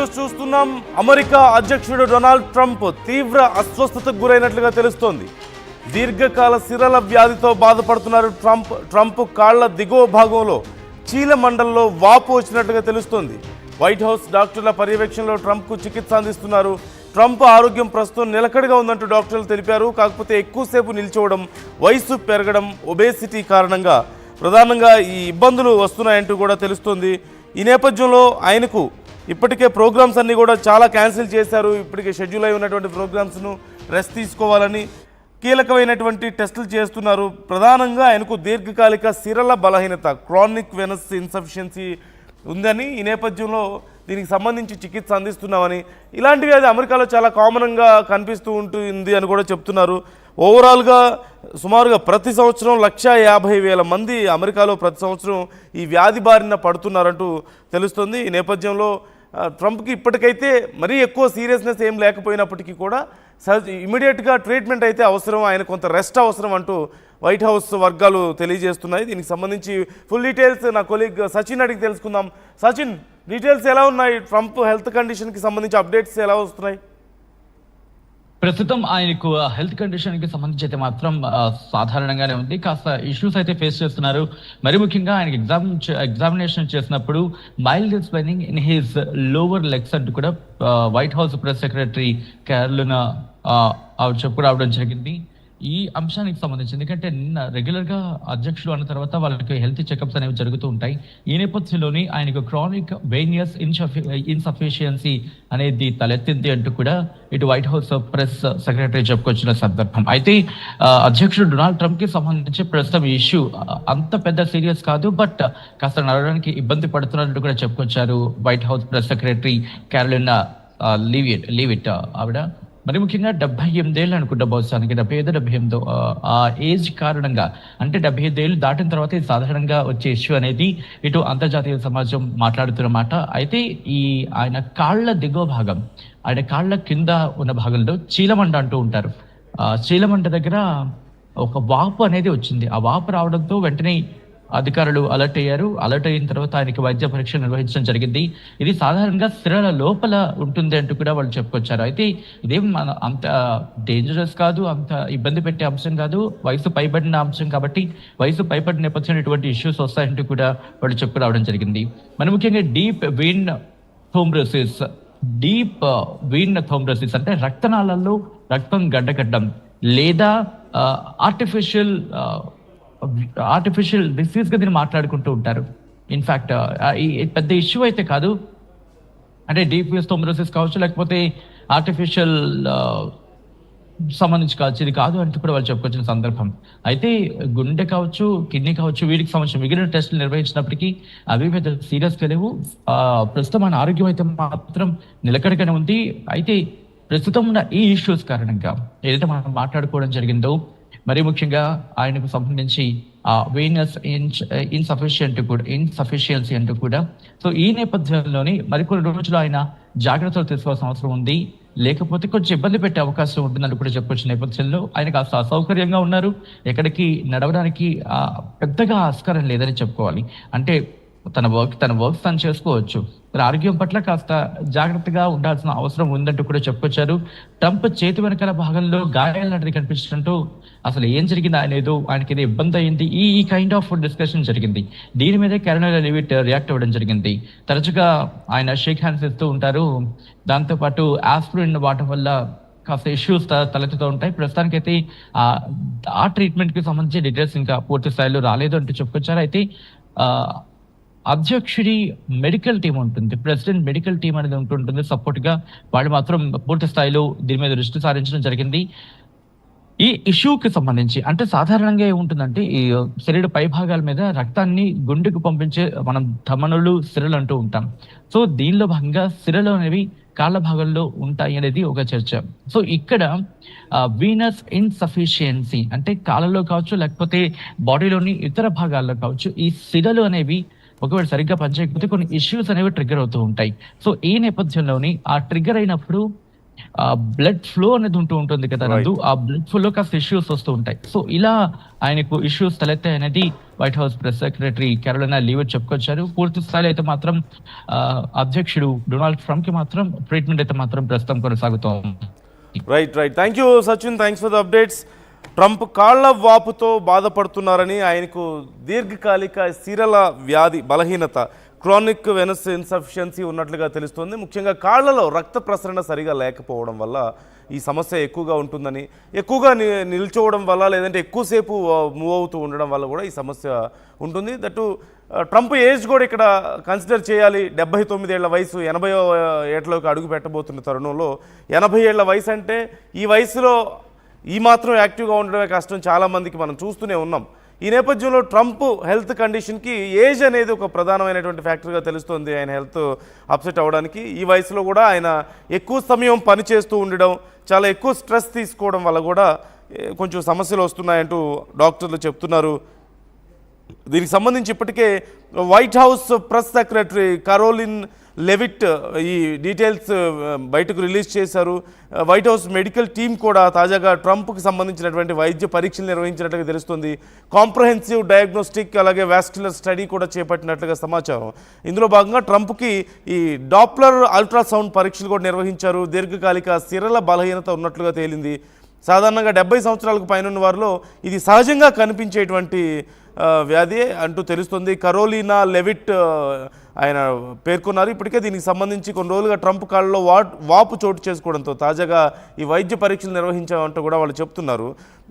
News చూస్తున్నాం. America అధ్యక్షుడు Donald Trump తీవ్ర అస్వస్థతకు గురైనట్లుగా తెలుస్తోంది. దీర్ఘకాల సిరల వ్యాధితో బాధపడుతున్నారు ట్రంప్ కాళ్ల దిగువ భాగంలో చీలమండల్లో వాపు వచ్చినట్లుగా తెలుస్తోంది. వైట్ హౌస్ డాక్టర్ల పర్యవేక్షణలో ట్రంప్కు చికిత్స అందిస్తున్నారు. ట్రంప్ ఆరోగ్యం ప్రస్తుతం నిలకడగా ఉందంటూ డాక్టర్లు తెలిపారు. కాకపోతే ఎక్కువసేపు నిల్చోవడం, వయసు పెరగడం, ఒబేసిటీ కారణంగా ప్రధానంగా ఈ ఇబ్బందులు వస్తున్నాయంటూ కూడా తెలుస్తోంది. ఈ నేపథ్యంలో ఆయనకు ఇప్పటికే ప్రోగ్రామ్స్ అన్నీ కూడా చాలా క్యాన్సిల్ చేశారు. ఇప్పటికే షెడ్యూల్ అయి ఉన్నటువంటి ప్రోగ్రామ్స్ను రెస్ట్ తీసుకోవాలని కీలకమైనటువంటి టెస్టులు చేస్తున్నారు. ప్రధానంగా ఆయనకు దీర్ఘకాలిక సిరల బలహీనత, క్రానిక్ వెనస్ ఇన్సఫిషియన్సీ ఉందని, ఈ నేపథ్యంలో దీనికి సంబంధించి చికిత్స అందిస్తున్నామని, ఇలాంటివి అది అమెరికాలో చాలా కామన్గా కనిపిస్తూ ఉంటుంది అని కూడా చెప్తున్నారు. ఓవరాల్గా సుమారుగా ప్రతి సంవత్సరం 150,000 మంది అమెరికాలో ప్రతి సంవత్సరం ఈ వ్యాధి బారిన పడుతున్నారంటూ తెలుస్తుంది. ఈ నేపథ్యంలో ట్రంప్కి ఇప్పటికైతే మరీ ఎక్కువ సీరియస్నెస్ ఏం లేకపోయినప్పటికీ కూడా ఇమీడియట్గా ట్రీట్మెంట్ అయితే అవసరం, ఆయన కొంత రెస్ట్ అవసరం అంటూ వైట్ హౌస్ వర్గాలు తెలియజేస్తున్నాయి. దీనికి సంబంధించి ఫుల్ డీటెయిల్స్ నా కొలీగ్ సచిన్ అడిగి తెలుసుకుందాం. సచిన్, డీటెయిల్స్ ఎలా ఉన్నాయి? ట్రంప్ హెల్త్ కండిషన్కి సంబంధించి అప్డేట్స్ ఎలా వస్తున్నాయి? ప్రస్తుతం ఆయనకు హెల్త్ కండిషన్ కి సంబంధించి అయితే మాత్రం సాధారణంగానే ఉంది. కాస్త ఇష్యూస్ అయితే ఫేస్ చేస్తున్నారు. మరి ముఖ్యంగా ఆయనకి ఎగ్జామినేషన్ చేసినప్పుడు mild swelling in his lower legs అంటూ కూడా White House press secretary Karoline చెప్పుకురావడం జరిగింది. ఈ అంశానికి సంబంధించి, ఎందుకంటే నిన్న రెగ్యులర్గా అధ్యక్షులు అన్న తర్వాత వాళ్ళకి హెల్త్ చెకప్స్ అనేవి జరుగుతూ ఉంటాయి. ఈ నేపథ్యంలోని ఆయనకు క్రానిక్ వెయినియస్ ఇన్సఫిషియన్సీ అనేది తలెత్తింది అంటూ కూడా ఇటు వైట్ హౌస్ ప్రెస్ సెక్రటరీ చెప్పుకొచ్చిన సందర్భం. అయితే అధ్యక్షుడు డొనాల్డ్ ట్రంప్ కి సంబంధించి ప్రస్తుతం ఈ ఇష్యూ అంత పెద్ద సీరియస్ కాదు, బట్ కాస్త నడవడానికి ఇబ్బంది పడుతున్నట్టు కూడా చెప్పుకొచ్చారు white House press secretary Carolina Leavitt ఆవిడ. మరి ముఖ్యంగా 78 ఏళ్ళు అనుకుంటా, బహుశా 75-78 ఆ ఏజ్ కారణంగా, అంటే 75 ఏళ్ళు దాటిన తర్వాత ఇది సాధారణంగా వచ్చే ఇష్యూ అనేది ఇటు అంతర్జాతీయ సమాజం మాట్లాడుతున్నమాట. అయితే ఆయన కాళ్ళ దిగువ భాగం, ఆయన కాళ్ళ కింద ఉన్న భాగంలో చీలమండ అంటూ ఉంటారు. చీలమండ దగ్గర ఒక వాపు అనేది వచ్చింది. ఆ వాపు రావడంతో వెంటనే అధికారులు అలర్ట్ అయ్యారు. అలర్ట్ అయిన తర్వాత ఆయనకి వైద్య పరీక్ష నిర్వహించడం జరిగింది. ఇది సాధారణంగా సిరల లోపల ఉంటుంది అంటూ కూడా వాళ్ళు చెప్పుకొచ్చారు. అయితే ఇదేం అంత డేంజరస్ కాదు, అంత ఇబ్బంది పెట్టే అంశం కాదు, వయసు పైబడిన అంశం కాబట్టి వయసు పైబడిన నేపథ్యంలో ఇటువంటి ఇష్యూస్ వస్తాయంటూ కూడా వాళ్ళు చెప్పుకురావడం జరిగింది. మరి ముఖ్యంగా డీప్ వీన్ థోమ్రోసిస్ అంటే రక్తనాళాల్లో రక్తం గడ్డకట్టడం లేదా ఆర్టిఫిషియల్ డిసీజ్ గా దీన్ని మాట్లాడుకుంటూ ఉంటారు. ఇన్ఫాక్ట్ పెద్ద ఇష్యూ అయితే కాదు, అంటే డీప్ వీన్ థోమ్రోసిస్ కావచ్చు, లేకపోతే ఆర్టిఫిషియల్ సంబంధించి కావచ్చు, ఇది కాదు అంటూ కూడా వాళ్ళు చెప్పుకొచ్చిన సందర్భం. అయితే గుండె కావచ్చు, కిడ్నీ కావచ్చు, వీటికి సంబంధించిన మిగిలిన టెస్టులు నిర్వహించినప్పటికీ అవి పెద్ద సీరియస్గా లేవు. ప్రస్తుతం మన ఆరోగ్యం అయితే మాత్రం నిలకడగానే ఉంది. అయితే ప్రస్తుతం ఉన్న ఈ ఇష్యూస్ కారణంగా ఏదైతే మనం మాట్లాడుకోవడం జరిగిందో, మరి ముఖ్యంగా ఆయనకు సంబంధించి వెయినస్ ఇన్సఫిషియన్సీ అంటూ కూడా, సో ఈ నేపథ్యంలోని మరికొన్ని రోజులు ఆయన జాగ్రత్తలు తీసుకోవాల్సిన అవసరం ఉంది, లేకపోతే కొంచెం ఇబ్బంది పెట్టే అవకాశం ఉంటుందని కూడా చెప్పొచ్చిన నేపథ్యంలో ఆయన కాస్త అసౌకర్యంగా ఉన్నారు. ఎక్కడికి నడవడానికి పెద్దగా ఆస్కారం లేదని చెప్పుకోవాలి. అంటే తన వర్క్స్ తను చేసుకోవచ్చు, తన ఆరోగ్యం పట్ల కాస్త జాగ్రత్తగా ఉండాల్సిన అవసరం ఉందంటూ కూడా చెప్పుకొచ్చారు. ట్రంప్ చేతి వెనకాల భాగంలో గాయాలు లాంటిది కనిపించడంతో అసలు ఏం జరిగింది, ఆయనకి ఏదో ఇబ్బంది అయింది, ఈ కైండ్ ఆఫ్ డిస్కషన్ జరిగింది. దీని మీద క్యారోలినా లీవిట్ రియాక్ట్ అవ్వడం జరిగింది. తరచుగా ఆయన షేక్ హ్యాండ్స్ ఇస్తూ ఉంటారు. దాంతోపాటు ఆస్పిరిన్ వాడటం వల్ల కాస్త ఇష్యూస్ తలెత్తుతూ ఉంటాయి. ప్రస్తుతానికైతే ఆ ట్రీట్మెంట్ కి సంబంధించి డీటెయిల్స్ ఇంకా పూర్తి స్థాయిలో రాలేదు అంటూ చెప్పుకొచ్చారు. అయితే అధ్యక్షుడి మెడికల్ టీం ఉంటుంది, ప్రెసిడెంట్ మెడికల్ టీం అనేది ఉంటుంటుంది సపోర్ట్ గా. వాళ్ళు మాత్రం పూర్తి స్థాయిలో దీని మీద దృష్టి సారించడం జరిగింది. ఈ ఇష్యూకి సంబంధించి అంటే సాధారణంగా ఏముంటుందంటే, ఈ శరీర పై భాగాల మీద రక్తాన్ని గుండెకు పంపించే మనం ధమనులు, సిరలు అంటూ ఉంటాం. సో దీనిలో భాగంగా సిరలు అనేవి కాళ్ళ భాగంలో ఉంటాయి అనేది ఒక చర్చ. సో ఇక్కడ వీనస్ ఇన్సఫిషియన్సీ అంటే కాళ్ళలో కావచ్చు, లేకపోతే బాడీలోని ఇతర భాగాల్లో కావచ్చు, ఈ సిరలు అనేవి ఒకవేళ సరిగ్గా పనిచేయకపోతే కొన్ని ఇష్యూస్ అనేవి ట్రిగ్గర్ అవుతూ ఉంటాయి. సో ఈ నేపథ్యంలోని ఆ ట్రిగ్గర్ అయినప్పుడు బ్లడ్ ఫ్లో అనేది ఉంటుంది కదా నందు. ఆ బ్లడ్ ఫ్లో కాస్త ఇష్యూస్ వస్తూ ఉంటాయి. సో ఇలా ఆయనకు ఇష్యూస్ తలెత్తాయి అనేది white House press secretary Carolina Leavitt చెప్పుకొచ్చారు. పూర్తి స్థాయిలో అయితే మాత్రం అధ్యక్షుడు డొనాల్డ్ ట్రంప్ కి మాత్రం ట్రీట్మెంట్ అయితే మాత్రం ప్రస్తుతం కొనసాగుతోంది. Right thank you Sachin, thanks for the updates. Trump కాళ్ల వాపుతో బాధపడుతున్నారని, ఆయనకు దీర్ఘకాలిక సిరల వ్యాధి బలహీనత క్రానిక్ వెనస్ ఇన్సఫిషియన్సీ ఉన్నట్లుగా తెలుస్తుంది. ముఖ్యంగా కాళ్లలో రక్త ప్రసరణ సరిగా లేకపోవడం వల్ల ఈ సమస్య ఎక్కువగా ఉంటుందని, ఎక్కువగా నిల్చోవడం వల్ల లేదంటే ఎక్కువసేపు మూవ్ అవుతూ ఉండడం వల్ల కూడా ఈ సమస్య ఉంటుంది. దట్టు ట్రంప్ ఏజ్ కూడా ఇక్కడ కన్సిడర్ చేయాలి. 79 ఏళ్ల వయసు, 80 ఏళ్లలోకి అడుగు పెట్టబోతున్న తరుణంలో 80 ఏళ్ల వయసు అంటే ఈ వయసులో ఈ మాత్రం యాక్టివ్గా ఉండడమే కష్టం. చాలామందికి మనం చూస్తూనే ఉన్నాం. ఈ నేపథ్యంలో ట్రంప్ హెల్త్ కండిషన్కి ఏజ్ అనేది ఒక ప్రధానమైనటువంటి ఫ్యాక్టర్గా తెలుస్తుంది ఆయన హెల్త్ అప్సెట్ అవ్వడానికి. ఈ వయసులో కూడా ఆయన ఎక్కువ సమయం పనిచేస్తూ ఉండడం, చాలా ఎక్కువ స్ట్రెస్ తీసుకోవడం వల్ల కూడా కొంచెం సమస్యలు వస్తున్నాయంటూ డాక్టర్లు చెప్తున్నారు. దీనికి సంబంధించి ఇప్పటికే white House press secretary Karoline లెవిట్ ఈ డీటెయిల్స్ బయటకు రిలీజ్ చేశారు. వైట్ హౌస్ మెడికల్ టీం కూడా తాజాగా ట్రంప్కి సంబంధించినటువంటి వైద్య పరీక్షలు నిర్వహించినట్లుగా తెలుస్తుంది. కాంప్రహెన్సివ్ డయాగ్నోస్టిక్ అలాగే వాస్క్యులర్ స్టడీ కూడా చేపట్టినట్లుగా సమాచారం. ఇందులో భాగంగా ట్రంప్కి ఈ డాప్లర్ అల్ట్రాసౌండ్ పరీక్షలు కూడా నిర్వహించారు. దీర్ఘకాలిక సిరల బలహీనత ఉన్నట్లుగా తేలింది. సాధారణంగా 70 సంవత్సరాలకు పైన వారిలో ఇది సహజంగా కనిపించేటువంటి వ్యాధి అంటూ తెలుస్తుంది. కరోలినా లెవిట్ ఆయన పేర్కొన్నారు. ఇప్పటికే దీనికి సంబంధించి కొన్ని రోజులుగా ట్రంప్ కాళ్ళలో వాపు చోటు చేసుకోవడంతో తాజాగా ఈ వైద్య పరీక్షలు నిర్వహించామంటూ కూడా వాళ్ళు చెప్తున్నారు.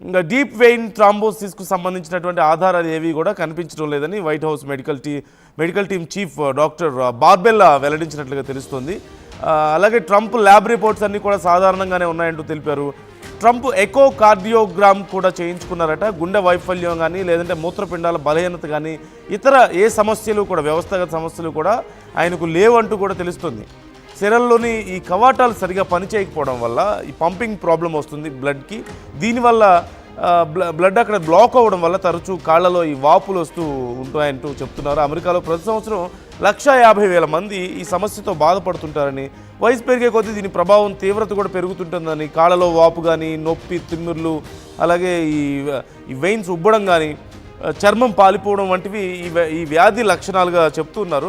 ఇంకా డీప్ వెయిన్ థ్రాంబోసిస్కు సంబంధించినటువంటి ఆధారాలు ఏవి కూడా కనిపించడం లేదని White House medical team chief doctor Barbabella వెల్లడించినట్లుగా తెలుస్తుంది. అలాగే ట్రంప్ ల్యాబ్ రిపోర్ట్స్ అన్నీ కూడా సాధారణంగానే ఉన్నాయంటూ తెలిపారు. ట్రంప్ ఎకో కార్డియోగ్రామ్ కూడా చేయించుకున్నారట. గుండె వైఫల్యం కానీ లేదంటే మూత్రపిండాల బలహీనత కానీ ఇతర ఏ సమస్యలు కూడా వ్యవస్థాగత సమస్యలు కూడా ఆయనకు లేవంటూ కూడా తెలుస్తుంది. సిరల్లోని ఈ కవాటాలు సరిగా పనిచేయకపోవడం వల్ల ఈ పంపింగ్ ప్రాబ్లం వస్తుంది బ్లడ్కి. దీనివల్ల బ్లడ్ అక్కడ బ్లాక్ అవ్వడం వల్ల తరచూ కాళ్లలో ఈ వాపులు వస్తూ ఉంటాయంటూ చెప్తున్నారు. అమెరికాలో ప్రతి సంవత్సరం 150,000 మంది ఈ సమస్యతో బాధపడుతుంటారని, వయసు పెరిగే కొద్దీ దీని ప్రభావం తీవ్రత కూడా పెరుగుతుంటుందని, కాళ్ళలో వాపు కానీ నొప్పి తిమ్మిర్లు అలాగే ఈ వెయిన్స్ ఉబ్బడం కానీ చర్మం పాలిపోవడం వంటివి ఈ వ్యాధి లక్షణాలుగా చెప్తున్నారు.